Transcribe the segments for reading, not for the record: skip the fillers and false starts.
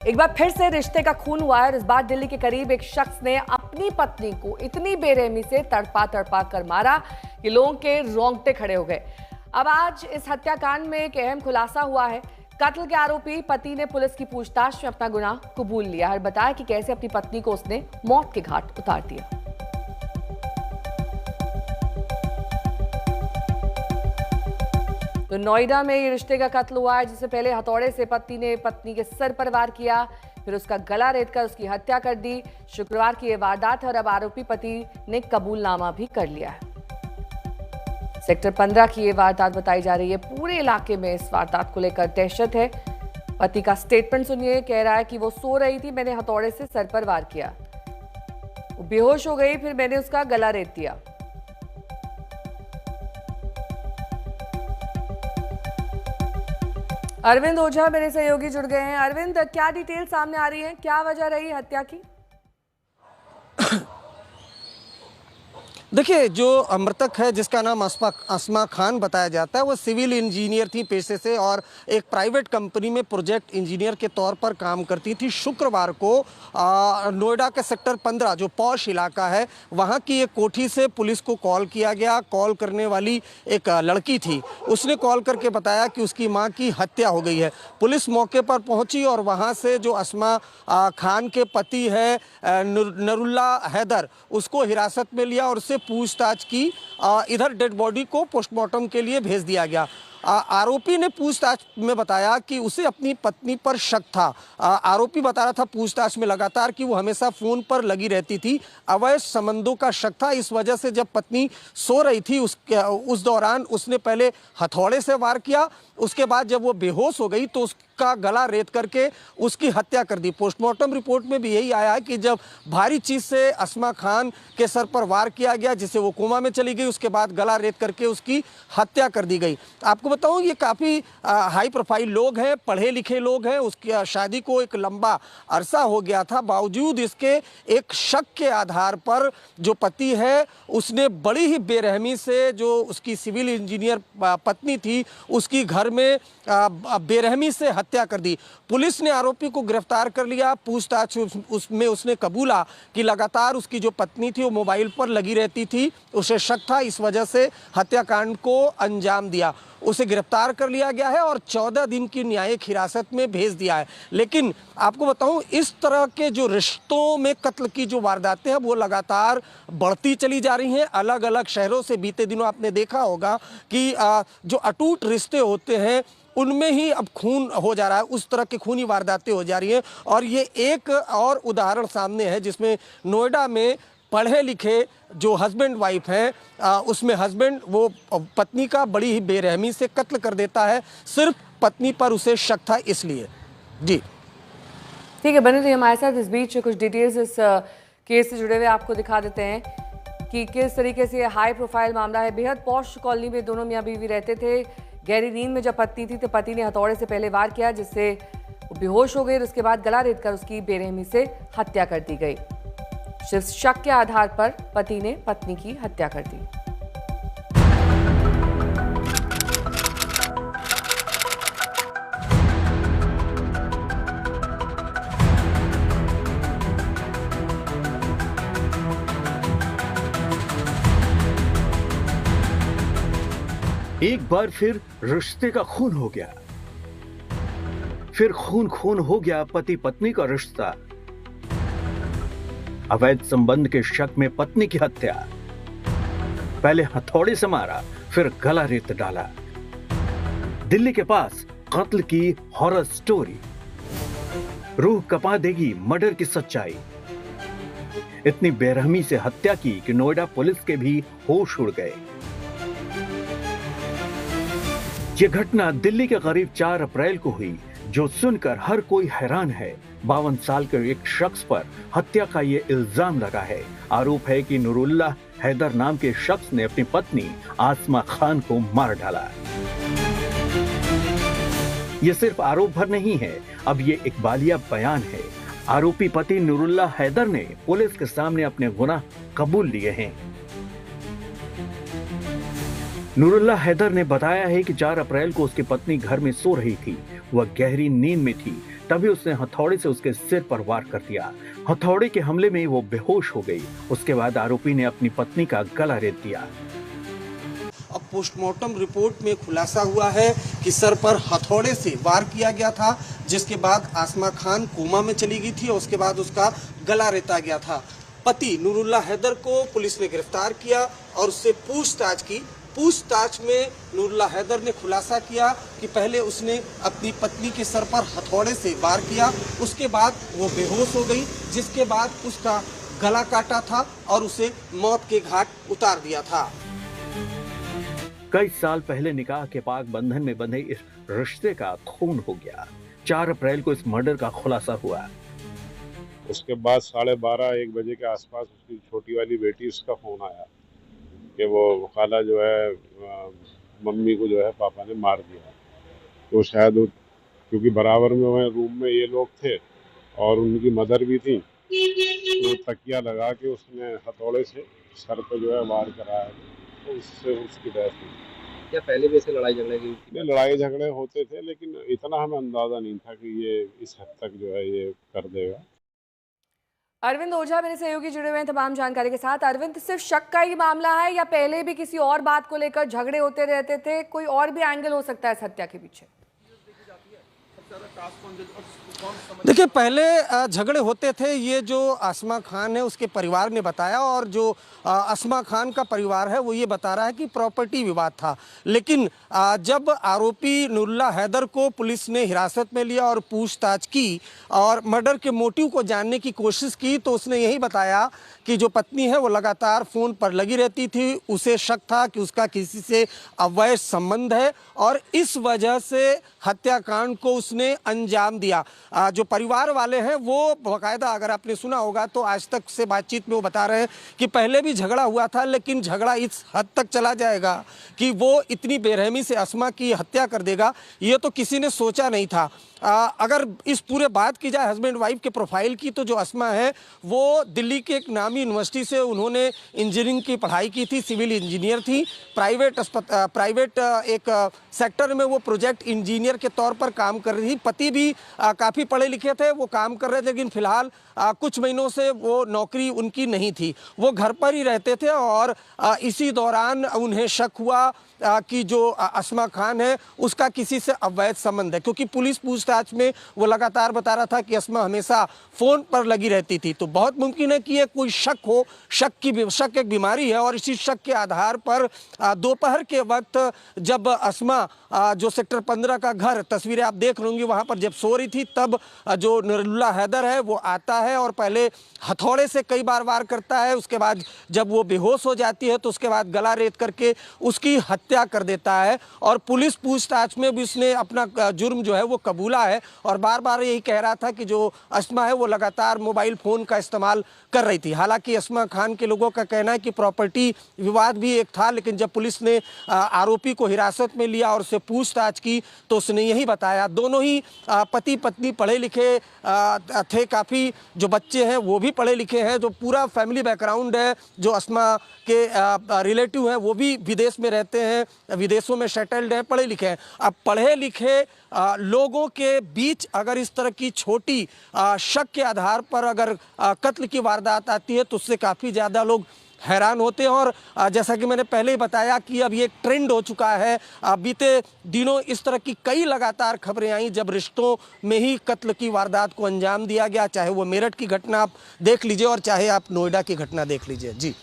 एक बार फिर से रिश्ते का खून हुआ है और इस बार दिल्ली के करीब एक शख्स ने अपनी पत्नी को इतनी बेरहमी से तड़पा तड़पा कर मारा कि लोगों के रोंगटे खड़े हो गए। अब आज इस हत्याकांड में एक अहम खुलासा हुआ है। कत्ल के आरोपी पति ने पुलिस की पूछताछ में अपना गुनाह कबूल लिया और बताया कि कैसे अपनी पत्नी को उसने मौत के घाट उतार दिया। तो नोएडा में ये रिश्ते का कत्ल हुआ है, जिससे पहले हथौड़े से पति ने पत्नी के सर पर वार किया, फिर उसका गला रेतकर उसकी हत्या कर दी। शुक्रवार की यह वारदात है और अब आरोपी पति ने कबूलनामा भी कर लिया है। सेक्टर 15 की यह वारदात बताई जा रही है। पूरे इलाके में इस वारदात को लेकर दहशत है। पति का स्टेटमेंट सुनिए। कह रहा है कि वो सो रही थी, मैंने हथौड़े से सर पर वार किया, वो बेहोश हो गई, फिर मैंने उसका गला रेत दिया। अरविंद ओझा मेरे सहयोगी जुड़ गए हैं। अरविंद, क्या डिटेल सामने आ रही है, क्या वजह रही हत्या की? देखिए, जो मृतक है जिसका नाम अस्मा खान बताया जाता है, वो सिविल इंजीनियर थी पेशे से और एक प्राइवेट कंपनी में प्रोजेक्ट इंजीनियर के तौर पर काम करती थी। शुक्रवार को नोएडा के सेक्टर 15 जो पॉश इलाका है, वहाँ की एक कोठी से पुलिस को कॉल किया गया। कॉल करने वाली एक लड़की थी, उसने कॉल करके बताया कि उसकी माँ की हत्या हो गई है। पुलिस मौके पर पहुँची और वहाँ से जो अस्मा खान के पति है नरुल्ला हैदर, उसको हिरासत में लिया और उससे पूछताछ की। इधर डेड बॉडी को पोस्टमार्टम के लिए भेज दिया गया। आरोपी ने पूछताछ में बताया कि उसे अपनी पत्नी पर शक था। आरोपी बता रहा था पूछताछ में लगातार कि वो हमेशा फोन पर लगी रहती थी, अवैध संबंधों का शक था। इस वजह से जब पत्नी सो रही थी उस दौरान उसने पहले हथौड़े से वार किया, उसके बाद जब वो बेहोश हो गई तो उसका गला रेत करके उसकी हत्या कर दी। पोस्टमार्टम रिपोर्ट में भी यही आया है कि जब भारी चीज से अस्मा खान के सर पर वार किया गया, जिससे वो कोमा में चली गई, उसके बाद गला रेत करके उसकी हत्या कर दी गई। आपको बताऊं, ये काफ़ी हाई प्रोफाइल लोग हैं, पढ़े लिखे लोग हैं। उसकी शादी को एक लंबा अरसा हो गया था, बावजूद इसके एक शक के आधार पर जो पति है उसने बड़ी ही बेरहमी से जो उसकी सिविल इंजीनियर पत्नी थी उसकी घर में बेरहमी से हत्या कर दी। पुलिस ने आरोपी को गिरफ्तार कर लिया। पूछताछ उसमें उसने कबूला कि लगातार उसकी जो पत्नी थी वो मोबाइल पर लगी रहती थी, उसे शक था, इस वजह से हत्याकांड को अंजाम दिया। उसे गिरफ्तार कर लिया गया है और 14 दिन की न्यायिक हिरासत में भेज दिया है। लेकिन आपको बताऊं, इस तरह के जो रिश्तों में कत्ल की जो वारदातें हैं वो लगातार बढ़ती चली जा रही हैं। अलग अलग शहरों से बीते दिनों आपने देखा होगा कि जो अटूट रिश्ते होते हैं उनमें ही अब खून हो जा रहा है, उस तरह की खूनी वारदातें हो जा रही हैं। और ये एक और उदाहरण सामने है जिसमें नोएडा में पढ़े लिखे जो हस्बैंड वाइफ हैं, उसमें हस्बैंड वो पत्नी का बड़ी ही बेरहमी से कत्ल कर देता है, सिर्फ पत्नी पर उसे शक था इसलिए। जी ठीक है, बने रहिए हमारे साथ। इस बीच कुछ डिटेल्स इस केस से जुड़े हुए आपको दिखा देते हैं कि किस तरीके से हाई प्रोफाइल मामला है। बेहद पॉश कॉलोनी में दोनों मियाँ बीवी रहते थे। गहरी नींद में जब पत्नी थी तो पति ने हथौड़े से पहले वार किया, जिससे वो बेहोश हो गई और उसके बाद गला रेत कर उसकी बेरहमी से हत्या कर दी गई। सिर्फ शक के आधार पर पति ने पत्नी की हत्या कर दी। एक बार फिर रिश्ते का खून हो गया, फिर खून खून हो गया पति पत्नी का रिश्ता। अवैध संबंध के शक में पत्नी की हत्या, पहले हथौड़े से मारा, फिर गला रेत डाला। दिल्ली के पास कत्ल की हॉरर स्टोरी, रूह कपा देगी मर्डर की सच्चाई। इतनी बेरहमी से हत्या की कि नोएडा पुलिस के भी होश उड़ गए। यह घटना दिल्ली के करीब 4 अप्रैल को हुई, जो सुनकर हर कोई हैरान है। 52 साल के एक शख्स पर हत्या का ये इल्जाम लगा है। आरोप है कि नूरुल्ला हैदर नाम के शख्स ने अपनी पत्नी आसमा खान को मार डाला। ये सिर्फ आरोप भर नहीं है, अब ये इकबालिया बयान है। आरोपी पति नूरुल्ला हैदर ने पुलिस के सामने अपने गुनाह कबूल लिए हैं। नूरुल्ला हैदर ने बताया है कि 4 अप्रैल को उसकी पत्नी घर में सो रही थी। वह गहरी नींद में थी तभी उसने हथौड़े से उसके सिर पर वार कर दिया। हथौड़े के हमले में वो बेहोश हो गई। उसके बाद आरोपी ने अपनी पत्नी का गला रेत दिया। अब पोस्टमार्टम रिपोर्ट में खुलासा हुआ है कि सर पर हथौड़े से वार किया गया था, जिसके बाद आसमा खान कोमा में चली गई थी और उसके बाद उसका गला रेता गया था। पति नूरुल्ला हैदर को पुलिस ने गिरफ्तार किया और उससे पूछताछ की। पूछताछ में नूरुल्ला हैदर ने खुलासा किया कि पहले उसने अपनी पत्नी के सर पर हथौड़े से वार किया, उसके बाद वो बेहोश हो गई, जिसके बाद उसका गला काटा था और उसे मौत के घाट उतार दिया था। कई साल पहले निकाह के पाक बंधन में बंधे इस रिश्ते का खून हो गया। 4 अप्रैल को इस मर्डर का खुलासा हुआ। उसके बाद 12:30-1 बजे के आसपास उसकी छोटी वाली बेटी उसका फोन आया कि वो खाला जो है मम्मी को जो है पापा ने मार दिया। तो शायद क्योंकि बराबर में वह रूम में ये लोग थे और उनकी मदर भी थी, तो तकिया लगा के उसने हथौड़े से सर पे जो है वार कराया, तो उससे उसकी डेथ हुई। क्या पहले भी ऐसे लड़ाई झगड़े की? लड़ाई झगड़े होते थे, लेकिन इतना हमें अंदाजा नहीं था कि ये इस हद तक जो है ये कर देगा। अरविंद ओझा मेरे सहयोगी जुड़े हुए हैं तमाम जानकारी के साथ। अरविंद, सिर्फ शक का ही मामला है या पहले भी किसी और बात को लेकर झगड़े होते रहते थे? कोई और भी एंगल हो सकता है इस हत्या के पीछे? देखिए, पहले झगड़े होते थे, ये जो आसमा खान है उसके परिवार ने बताया, और जो आसमा खान का परिवार है वो ये बता रहा है कि प्रॉपर्टी विवाद था। लेकिन जब आरोपी नूरुल्ला हैदर को पुलिस ने हिरासत में लिया और पूछताछ की और मर्डर के मोटिव को जानने की कोशिश की, तो उसने यही बताया कि जो पत्नी है वो लगातार फ़ोन पर लगी रहती थी, उसे शक था कि उसका किसी से अवैध संबंध है और इस वजह से हत्याकांड को उसने अंजाम दिया। जो परिवार वाले हैं वो बाकायदा, अगर आपने सुना होगा तो आज तक से बातचीत में वो बता रहे हैं कि पहले भी झगड़ा हुआ था, लेकिन झगड़ा इस हद तक चला जाएगा कि वो इतनी बेरहमी से अस्मा की हत्या कर देगा, ये तो किसी ने सोचा नहीं था। अगर इस पूरे बात की जाए हस्बैंड वाइफ के प्रोफाइल की, तो जो अस्मा है वो दिल्ली के एक नामी यूनिवर्सिटी से उन्होंने इंजीनियरिंग की पढ़ाई की थी, सिविल इंजीनियर थी। प्राइवेट एक सेक्टर में वो प्रोजेक्ट इंजीनियर के तौर पर काम कर रही थी। पति भी काफ़ी पढ़े लिखे थे, वो काम कर रहे थे, लेकिन फिलहाल कुछ महीनों से वो नौकरी उनकी नहीं थी, वो घर पर ही रहते थे। और इसी दौरान उन्हें शक हुआ कि जो अस्मा खान है उसका किसी से अवैध संबंध है, क्योंकि पुलिस पूछताछ में वो लगातार बता रहा था कि अस्मा हमेशा फ़ोन पर लगी रहती थी। तो बहुत मुमकिन है कि ये कोई शक हो, शक एक बीमारी है, और इसी शक के आधार पर दोपहर के वक्त जब अस्मा जो सेक्टर 15 का घर, तस्वीरें आप देख रहे होंगे, वहाँ पर जब सो रही थी, तब जो नूरुल्ला हैदर है वो आता है और पहले हथौड़े से कई बार वार करता है। उसके बाद जब वो बेहोश हो जाती है तो उसके बाद गला रेत करके उसकी हत्या कर देता है। और पुलिस पूछताछ में भी उसने अपना जुर्म जो है वो कबूला है और बार बार यही कह रहा था कि जो अस्मा है वो लगातार मोबाइल फ़ोन का इस्तेमाल कर रही थी। हालांकि अस्मा खान के लोगों का कहना है कि प्रॉपर्टी विवाद भी एक था, लेकिन जब पुलिस ने आरोपी को हिरासत में लिया और उससे पूछताछ की तो उसने यही बताया। दोनों ही पति पत्नी पढ़े लिखे थे, काफ़ी जो बच्चे हैं वो भी पढ़े लिखे हैं, जो पूरा फैमिली बैकग्राउंड है, जो अस्मा के रिलेटिव हैं वो भी विदेश में रहते हैं, विदेशों में सेटल्ड हैं, पढ़े लिखे हैं। अब पढ़े लिखे लोगों के बीच अगर इस तरह की छोटी शक के आधार पर अगर कत्ल की वारदात आती है तो उससे काफ़ी ज़्यादा लोग हैरान होते हैं। और जैसा कि मैंने पहले ही बताया कि अब ये एक ट्रेंड हो चुका है। बीते दिनों इस तरह की कई लगातार खबरें आई जब रिश्तों में ही कत्ल की वारदात को अंजाम दिया गया, चाहे वो मेरठ की घटना आप देख लीजिए और चाहे आप नोएडा की घटना देख लीजिए। जी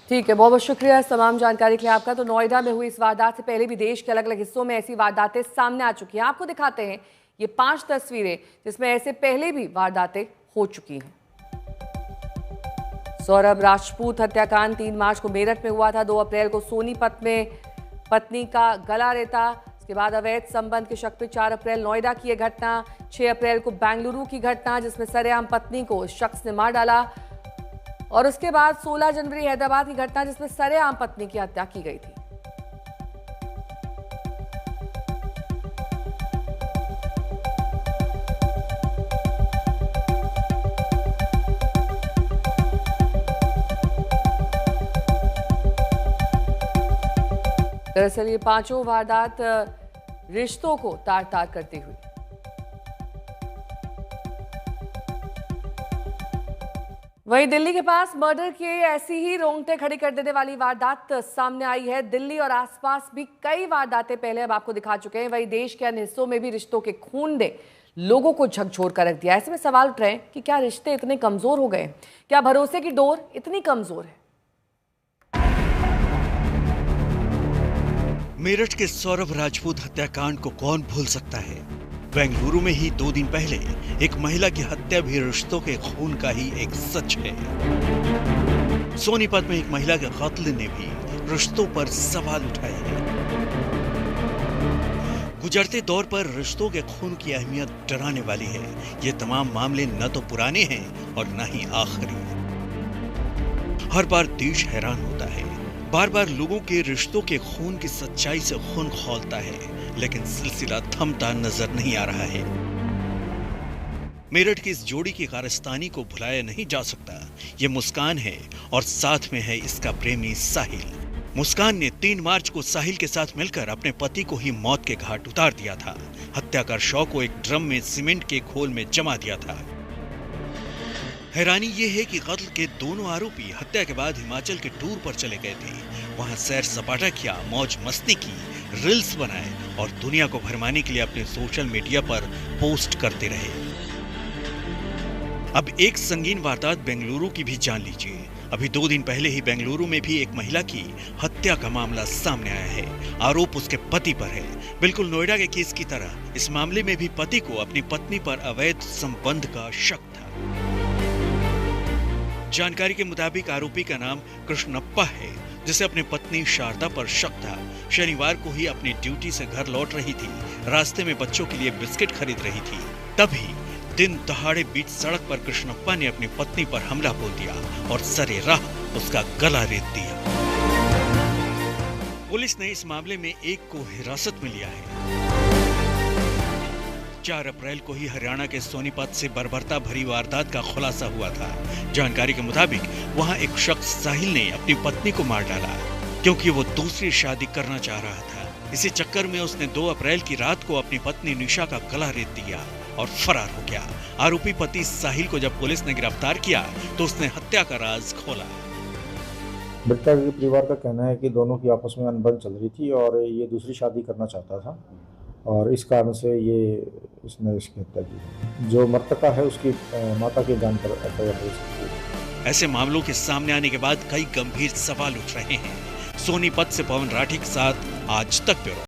ठीक है, बहुत बहुत शुक्रिया इस तमाम जानकारी के लिए आपका। तो नोएडा में हुई इस वारदात से पहले भी देश के अलग अलग हिस्सों में ऐसी वारदातें सामने आ चुकी हैं। आपको दिखाते हैं ये 5 तस्वीरें जिसमें ऐसे पहले भी वारदातें हो चुकी हैं। सौरभ राजपूत हत्याकांड 3 मार्च को मेरठ में हुआ था। 2 अप्रैल को सोनीपत में पत्नी का गला रेता, इसके बाद अवैध संबंध के शक पे 4 अप्रैल नोएडा की यह घटना, 6 अप्रैल को बेंगलुरु की घटना जिसमें सरेआम पत्नी को इस शख्स ने मार डाला, और उसके बाद 16 जनवरी हैदराबाद की घटना जिसमें सरेआम पत्नी की हत्या की गई थी। दरअसल ये 5 वारदात रिश्तों को तार तार करती हुई। वहीं दिल्ली के पास मर्डर की ऐसी ही रोंगटे खड़ी कर देने वाली वारदात सामने आई है। दिल्ली और आसपास भी कई वारदातें पहले अब आपको दिखा चुके हैं। वहीं देश के अन्य हिस्सों में भी रिश्तों के खून ने लोगों को झकझोर कर रख दिया। ऐसे में सवाल उठ रहे हैं कि क्या रिश्ते इतने कमजोर हो गए? क्या भरोसे की डोर इतनी कमजोर है? मेरठ के सौरभ राजपूत हत्याकांड को कौन भूल सकता है। बेंगलुरु में ही 2 दिन पहले एक महिला की हत्या भी रिश्तों के खून का ही एक सच है। सोनीपत में एक महिला के कातिल ने भी रिश्तों पर सवाल उठाए हैं। गुजरते दौर पर रिश्तों के खून की अहमियत डराने वाली है। ये तमाम मामले न तो पुराने हैं और न ही आखिरी। हर बार देश हैरान होता है। बार बार लोगों के रिश्तों के खून की सच्चाई से खून खौलता है, लेकिन सिलसिला थमता नजर नहीं आ रहा है। मेरठ की इस जोड़ी की कारस्तानी को भुलाया नहीं जा सकता। ये मुस्कान है और साथ में है इसका प्रेमी साहिल। मुस्कान ने 3 मार्च को साहिल के साथ मिलकर अपने पति को ही मौत के घाट उतार दिया था। हत्या कर शव को एक ड्रम में सीमेंट के घोल में जमा दिया था। हैरानी यह है कि कत्ल के दोनों आरोपी हत्या के बाद हिमाचल के टूर पर चले गए थे। वहां सैर सपाटा किया, मौज मस्ती की, रील्स बनाए और दुनिया को भरमाने के लिए अपने सोशल मीडिया पर पोस्ट करते रहे। अब एक संगीन वारदात बेंगलुरु की भी जान लीजिए। अभी 2 दिन पहले ही बेंगलुरु में भी एक महिला की हत्या का मामला सामने आया है। आरोप उसके पति पर है। बिल्कुल नोएडा के केस की तरह इस मामले में भी पति को अपनी पत्नी पर अवैध संबंध का शक था। जानकारी के मुताबिक आरोपी का नाम कृष्णप्पा है, जिसे अपनी पत्नी शारदा पर शक था। शनिवार को ही अपनी ड्यूटी से घर लौट रही थी। रास्ते में बच्चों के लिए बिस्किट खरीद रही थी। तभी दिन दहाड़े बीच सड़क पर कृष्णप्पा ने अपनी पत्नी पर हमला बोल दिया और सरेराह उसका गला रेत दिया। पुलिस ने इस मामले में एक को हिरासत में लिया है। 4 अप्रैल को ही हरियाणा के सोनीपत से बर्बरता भरी वारदात का खुलासा हुआ था। जानकारी के मुताबिक वहां एक शख्स साहिल ने अपनी पत्नी को मार डाला क्योंकि वो दूसरी शादी करना चाह रहा था। इसी चक्कर में उसने 2 अप्रैल की रात को अपनी पत्नी निशा का गला रेत दिया और फरार हो गया। आरोपी पति साहिल को जब पुलिस ने गिरफ्तार किया तो उसने हत्या का राज खोला। मृतक के परिवार का कहना है कि दोनों की आपस में अनबन चल रही थी और ये दूसरी शादी करना चाहता था और इस कारण से इसने इसकी हत्या की। जो मृतका है उसकी माता के जान पर एफआईआर हो सकती है। ऐसे मामलों के सामने आने के बाद कई गंभीर सवाल उठ रहे हैं। सोनीपत से पवन राठी के साथ आज तक ब्यूरो।